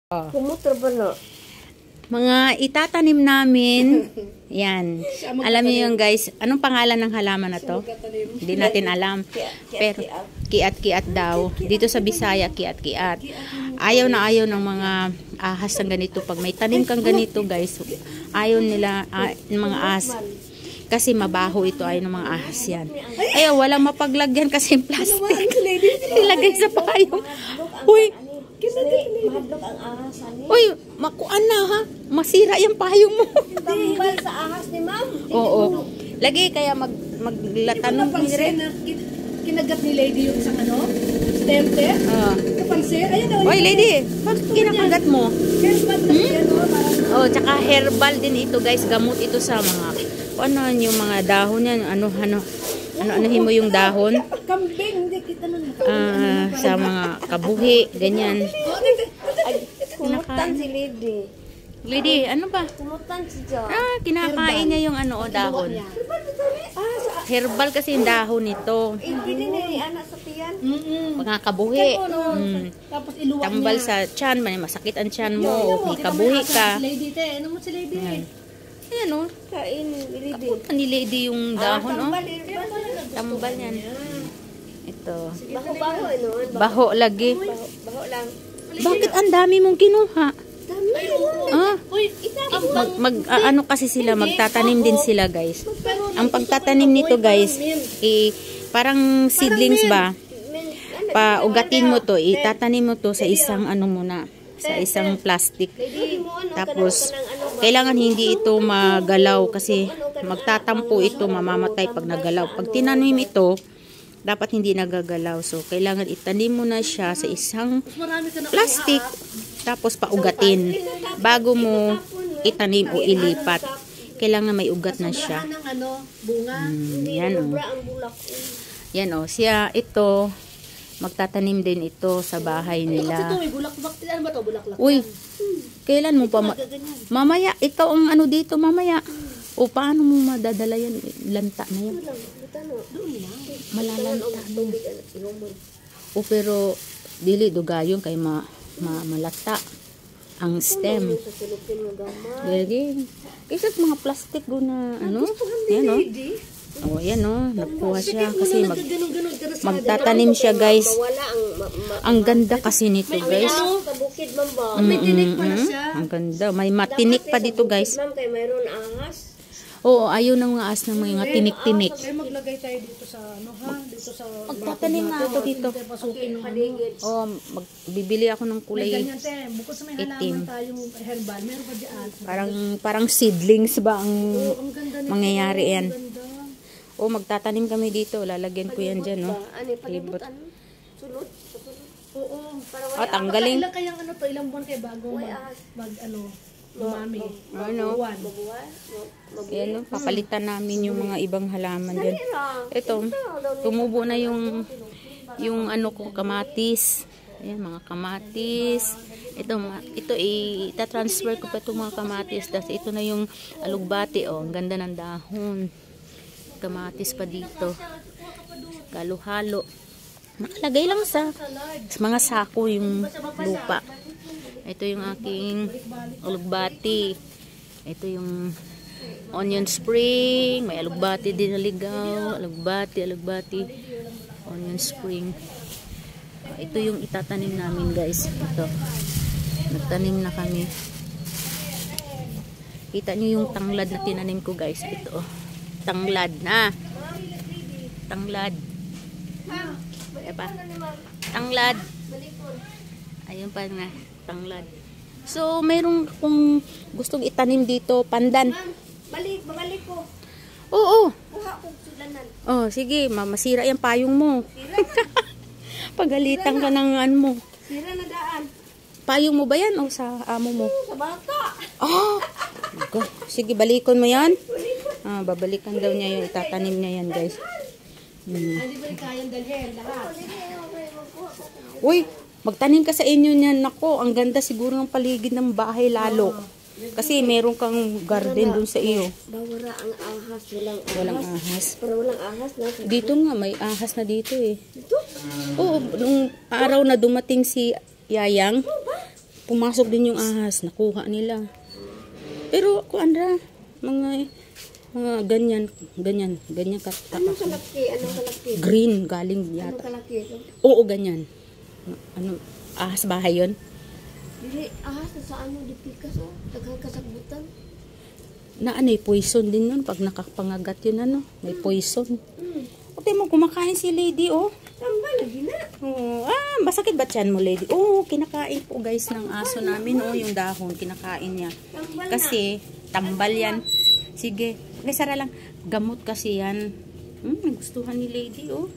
Oh. Kumutra ba na? Mga itatanim namin. Yan. Alam niyo yung guys, anong pangalan ng halaman na to? Hindi natin alam. Pero kiat-kiat daw. Dito sa Bisaya, kiat-kiat. Ayaw na ayaw ng mga ahas ng ganito. Pag may tanim kang ganito guys, ayaw nila ng mga ahas. Kasi mabaho ito, ayaw ng mga ahas yan. Ayaw, walang mapaglagyan kasi plastic. Nilagay sa payong. Uy! Mahadlok ang ahas ani. Uy, makuan na ha. Masira yung payong mo. Tambal sa ahas ni ma'am. Oo. Lagi kaya maglatanong ni rin. Kinagat ni lady yung isang ano? Stemte? Kapansin? Ayun na. Oy, lady, bakit kinakagat mo? Herbal na yan o. Oh, tsaka herbal din ito guys. Gamot ito sa mga, ano yung mga dahon yan. Ano-anuhin mo yung dahon? Kambing. Hindi kita nun. Sa mga kabuhi, ganyan. Kumutan si Lady. Lady, ano ba? Kumutan si Jo. Kinakain niya yung dahon. Herbal kasi yung dahon nito. Hindi ni anak sa tiyan. Mga kabuhi. Tapos iluwa niya. Tambal sa tiyan, masakit ang tiyan mo, may kabuhi ka. Lady te, ano mo si lady? Ayan o. Kain Lady. Kapot ni Lady yung dahon o. Tambal herbal. Tambal yan. Ito. Baho-baho ano? Baho lagi. Baho lang. Bakit ang dami mong kinuha? Dami. Uy, Ano kasi sila, magtatanim din sila guys. Ang pagtatanim nito guys, parang seedlings ba? Paugatin mo to, itatanim mo to sa isang muna, sa isang plastic. Tapos, kailangan hindi ito magalaw kasi magtatampo ito, mamamatay pag nagalaw. Pag tinanim ito, dapat hindi nagagalaw. So, kailangan itanim mo na siya sa isang plastic. Tapos, paugatin. Bago mo itanim o ilipat. Kailangan may ugat na siya. Yan o. Yan o. Siya, ito, magtatanim din ito sa bahay nila. Uy, kailan mo pa? Mamaya, ikaw ang dito mamaya. O, paano mo madadala yan? Lanta na yan. Malalanta na. O, pero, dili, dugayon kay malata ang stem. Lagi. Kasi mga plastic go na, yan o. O, yan o. Nagkuha siya. Kasi magtatanim siya, guys. Ang ganda kasi nito, guys. May tinik pala siya. Ang ganda. May matinik pa dito, guys. Ma'am, kay mayroon ahas. Oo, ayaw ng mga ahas ng mga tinik-tinik. Ay, maglagay tayo dito sa dito sa Magtatanim na ako dito. Oo, bibili ako ng kulay ganyan te, bukod sa may halaman tayong herbal, meron pa diyan. parang seedlings ba ang Ganda nito. mangyayari yan. Oo, magtatanim kami dito. Lalagyan ko yan dyan, no? Palibot sulod. Oo. Tanggalin. Ilang kayang ilang buwan kayo bago lumami. Ayan, no? Papalitan namin yung mga ibang halaman dyan. Ito, tumubo na yung kamatis. Ayan, mga kamatis. Ito itatransfer ko pa itong mga kamatis. Tapos ito na yung alugbati. Oh, ang ganda ng dahon. Kamatis pa dito. Halo-halo. Nakalagay lang sa mga sako yung lupa. Ito yung aking alugbati. Ito yung onion spring. May alugbati din na ligaw. Alugbati. Onion spring. Ito yung itatanim namin guys. Ito. Nagtanim na kami. Kita nyo yung tanglad na tinanim ko guys. Ito. Tanglad na. Tanglad. Diba? Tanglad. Ayun pa na. Tanglad. So, mayroong kung gustong itanim dito, pandan. Babalik ko. Oo. Kuha ko sulanan. Oh, sige, masira yung payong mo. Pagalitan ka ng mo. Sira na daan. Payong mo ba yan o sa amo mo? Sa bata. Oh! Sige, balikon mo yan. Babalikan daw niya yung itatanim niya yan, guys. Hindi ba kayang dalhin lahat? Uy, magtanim ka sa inyo niyan. Nako, ang ganda siguro ng paligid ng bahay lalo. Kasi meron kang garden dun sa iyo. Bawara ang ahas. Walang ahas. Pero walang ahas na. Dito nga, may ahas na dito eh. Dito? Oo, nung araw na dumating si Yayang, pumasok din yung ahas, nakuha nila. Pero kuandra, mga ganyan kataka. Anong kalaki? Anong kalaki? Green galing Anong yata. kalaki ito? Oo, ganyan. Ano, ahas bahay yun? Dili, ahas na sa ano, di pikas o. Taghang kasagbutan. Na ano, poison din nun. Pag nakapangagat yun, ano, may poison. Hmm. Pati mo, kumakain si lady, oh. Tambal lagi na. Oh, masakit ba tiyan mo, lady? Oh, kinakain po guys ng aso namin, oh, yung dahon, kinakain niya. Tambal na. Kasi, tambal yan. Sige, sara lang. Gamot kasi yan. Nagustuhan ni lady, oh.